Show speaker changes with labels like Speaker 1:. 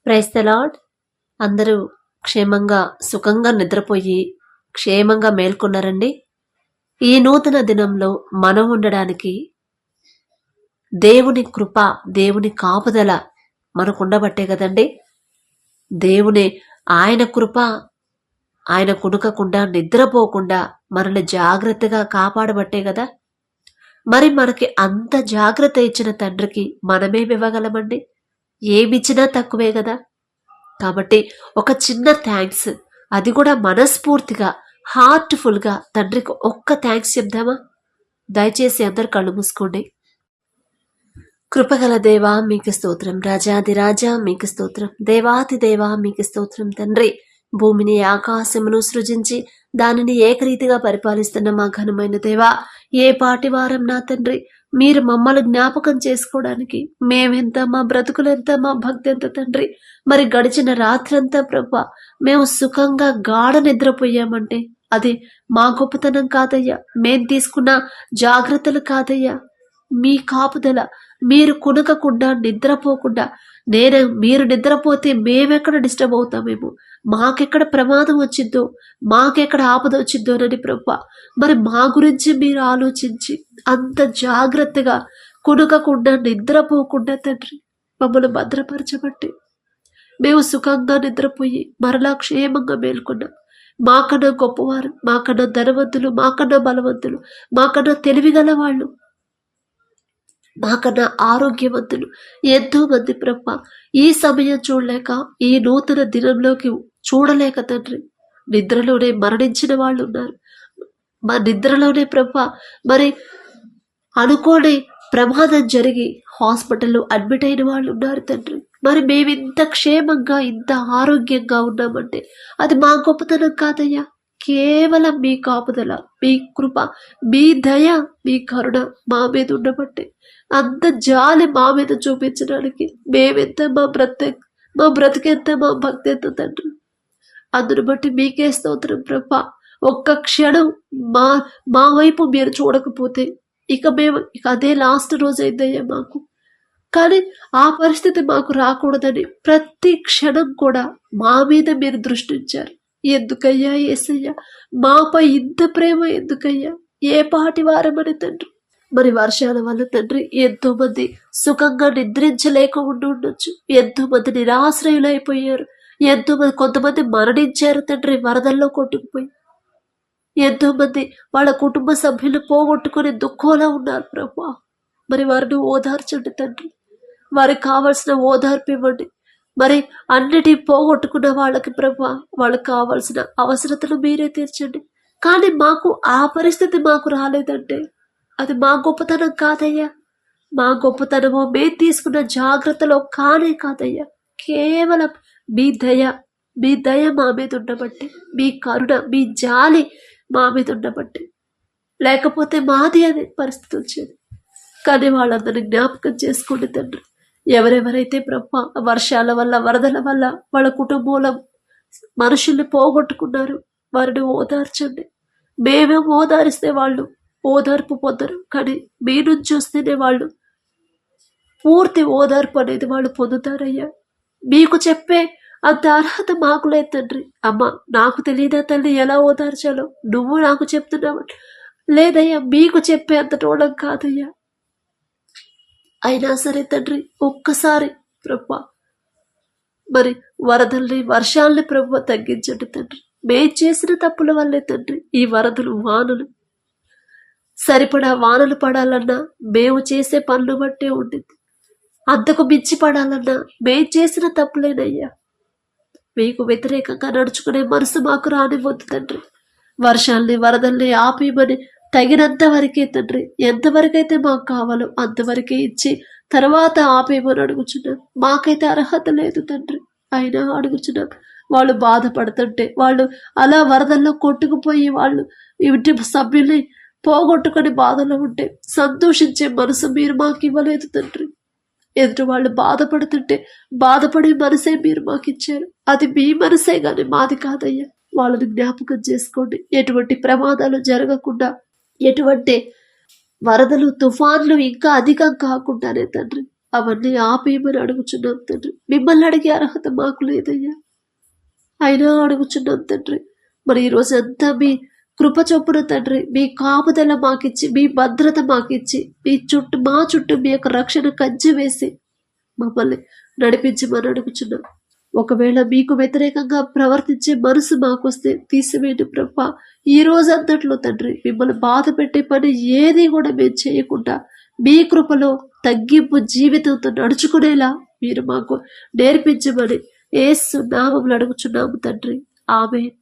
Speaker 1: Praise the lord. అందరూ క్షేమంగా సుఖంగా నిద్రపోయి క్షేమంగా మేల్కొన్నారండి. ఈ నూతన దినంలో మనం ఉండడానికి దేవుని కృప, దేవుని కాపుదల మనకుండబట్టే కదండి. దేవుని ఆయన కృప, ఆయన కునుకకుండా నిద్రపోకుండా మనల్ని జాగ్రత్తగా కాపాడబట్టే కదా. మరి మనకి అంత జాగ్రత్త ఇచ్చిన తండ్రికి మనమేమివ్వగలమండి? ఏమిచ్చినా తక్కువే కదా. కాబట్టి ఒక చిన్న థ్యాంక్స్, అది కూడా మనస్ఫూర్తిగా హార్ట్ఫుల్గా తండ్రికి ఒక్క థ్యాంక్స్ చెప్దామా? దయచేసి అందరు కళ్ళు మూసుకోండి. కృపగల దేవా మీకు స్తోత్రం, రాజాది రాజా మీకు స్తోత్రం, దేవాతి దేవా మీకు స్తోత్రం. తండ్రి, భూమిని ఆకాశమును సృజించి దానిని ఏకరీతిగా పరిపాలిస్తున్న మా ఘనమైన దేవా, ఏ పాటి వారం నా తండ్రి, మీరు మమ్మల్ని జ్ఞాపకం చేసుకోవడానికి మేమెంత, మా బ్రతుకులెంత, మా భక్తి ఎంత తండ్రి. మరి గడిచిన రాత్రంతా ప్రభా మేము సుఖంగా గాఢ నిద్రపోయామంటే అది మా గొప్పతనం కాదయ్యా, మేం తీసుకున్న జాగ్రత్తలు కాదయ్యా, మీ కాపుదల. మీరు కునకకుండా నిద్రపోకుండా, మీరు నిద్రపోతే మేమెక్కడ డిస్టర్బ్ అవుతామేమో, మాకెక్కడ ప్రమాదం వచ్చిద్దో, మాకెక్కడ ఆపద వచ్చిద్దోనని ప్రభా, మరి మా గురించి మీరు ఆలోచించి అంత జాగ్రత్తగా కునకకుండా నిద్రపోకుండా తండ్రి మమ్మల్ని భద్రపరచబట్టి మేము సుఖంగా నిద్రపోయి మరలా క్షేమంగా మేల్కొన్నాం. మాకన్నా గొప్పవారు, మాకన్నా ధనవంతులు, మాకన్నా బలవంతులు, మాకన్నా తెలివిగల వాళ్ళు, మాకన్నా ఆరోగ్యవంతులు ఎంతో మంది ప్రభా ఈ సమయం చూడలేక, ఈ నూతన దినంలోకి చూడలేక తండ్రి నిద్రలోనే మరణించిన వాళ్ళు ఉన్నారు. మా నిద్రలోనే ప్రభా మరి అనుకోని ప్రమాదం జరిగి హాస్పిటల్లో అడ్మిట్ అయిన వాళ్ళు ఉన్నారు తండ్రి. మరి మేము ఇంత క్షేమంగా, ఇంత ఆరోగ్యంగా ఉన్నామంటే అది మా గొప్పతనం కాదయ్యా, కేవలం మీ కాపుదల, మీ కృప, మీ దయ, మీ కరుణ మా మీద ఉండబట్టే. అంత జాలి మా మీద చూపించడానికి మేమెంత, మా బ్రతికెంత, మా భక్తి ఎంత తండ్రి. అందును బట్టి మీకే స్తోత్రం ప్రభా. ఒక్క క్షణం మా వైపు మీరు చూడకపోతే ఇక అదే లాస్ట్ రోజు అయిందయ్యా మాకు. కానీ ఆ పరిస్థితి మాకు రాకూడదని ప్రతి క్షణం కూడా మా మీద మీరు దృష్టించారు. ఎందుకయ్యా యేసయ్యా, మాపై ఇంత ప్రేమ ఎందుకయ్యా? ఏ పాటి వారమని తండ్రి. మరి వర్షాల వల్ల తండ్రి ఎంతో మంది సుఖంగా నిద్రించలేక ఉండొచ్చు, ఎంతో మంది నిరాశ్రయులైపోయారు, కొంతమంది మరణించారు తండ్రి వరదల్లో కొట్టుకుపోయి. ఎంతో మంది వాళ్ళ కుటుంబ సభ్యులు పోగొట్టుకుని దుఃఖంలో ఉన్నారు ప్రభా. మరి వారిని ఓదార్చండి తండ్రి, వారికి కావలసిన ఓదార్పు ఇవ్వండి. మరి అన్నిటి పోగొట్టుకున్న వాళ్ళకి ప్రభా వాళ్ళకి కావాల్సిన అవసరతలు మీరే తీర్చండి. కానీ మాకు ఆ పరిస్థితి మాకు రాలేదంటే అది మా గొప్పతనం కాదయ్యా, మా గొప్పతనమో మేము తీసుకున్న జాగ్రత్తలో కానే కాదయ్యా, కేవలం మీ దయ మా మీద ఉండబట్టి, మీ కరుణ, మీ జాలి మా మీద ఉండబట్టి. లేకపోతే మాది అనే పరిస్థితి వచ్చేది. కానీ వాళ్ళందరినీ జ్ఞాపకం చేసుకోండి తండ్రి. ఎవరెవరైతే ప్రభా వర్షాల వల్ల, వరదల వల్ల వాళ్ళ కుటుంబంలో మనుషుల్ని పోగొట్టుకున్నారు వారిని ఓదార్చండి. మేమేం ఓదారిస్తే వాళ్ళు ఓదార్పు పొందరు, కానీ మీ నుంచి వస్తేనే వాళ్ళు పూర్తి ఓదార్పు అనేది వాళ్ళు పొందుతారయ్యా. మీకు చెప్పే అంత అర్హత మాకు లేదు తండ్రి. అమ్మ, నాకు తెలియదా తల్లి ఎలా ఓదార్చాలో? నువ్వు నాకు చెప్తున్నావు. లేదయ్యా, మీకు చెప్పే అంత టోళం కాదయ్యా. అయినా సరే తండ్రి, ఒక్కసారి ప్రభా మరి వరదల్ని, వర్షాలని ప్రభు తగ్గించండి తండ్రి. మేము చేసిన తప్పుల వల్లే తండ్రి ఈ వరదలు, వానలు. సరిపడా వానలు పడాలన్నా మేము చేసే పనులు బట్టే ఉండింది. అంతకు మించి పడాలన్నా మేము చేసిన తప్పులేనయ్యా. మీకు వ్యతిరేకంగా నడుచుకునే మనసు మాకు రానివ్వద్దు తండ్రి. వర్షాల్ని, వరదల్ని ఆపేయమని తగినంత వరకే తండ్రి, ఎంతవరకైతే మాకు కావాలో అంతవరకే ఇచ్చి తర్వాత ఆపేయమని అడుగుచున్నాం. మాకైతే అర్హత లేదు తండ్రి, అయినా అడుగుచున్నాం. వాళ్ళు బాధపడుతుంటే, వాళ్ళు అలా వరదల్లో కొట్టుకుపోయి వాళ్ళు ఇంటి సభ్యుల్ని పోగొట్టుకుని బాధలో ఉంటే సంతోషించే మనసు మీరు మాకు ఇవ్వలేదు తండ్రి. ఎదుటి వాళ్ళు బాధపడుతుంటే బాధపడే మనసే మీరు మాకు ఇచ్చారు. అది మీ మనసే గాని మాది కాదయ్యా. వాళ్ళని జ్ఞాపకం చేసుకోండి. ఎటువంటి ప్రమాదాలు జరగకుండా, ఎటువంటి వరదలు, తుఫాన్లు ఇంకా అధికం కాకుండానే తండ్రి అవన్నీ ఆపేయమని అడుగుచున్నాం తండ్రి. మిమ్మల్ని అడిగే అర్హత మాకు లేదయ్యా, అయినా అడుగుచున్నాం తండ్రి. మరి ఈరోజు అంతా మీ కృప చొప్పున తండ్రి, మీ కాపుదల మాకిచ్చి, మీ భద్రత మాకిచ్చి, మా చుట్టూ మీ యొక్క రక్షణ కంచె వేసి మమ్మల్ని నడిపించమని అడుగుచున్నాం. ఒకవేళ మీకు వ్యతిరేకంగా ప్రవర్తించే మనసు మాకొస్తే తీసివేయండి ప్రభా. ఈ రోజంతట్లో తండ్రి మిమ్మల్ని బాధ పెట్టే పని ఏది కూడా మేము చేయకుండా మీ కృపలో తగ్గింపు జీవితంతో నడుచుకునేలా మీరు మాకు నేర్పించమని యేసు నామములో అడుగుచున్నాము తండ్రి. ఆమేన్.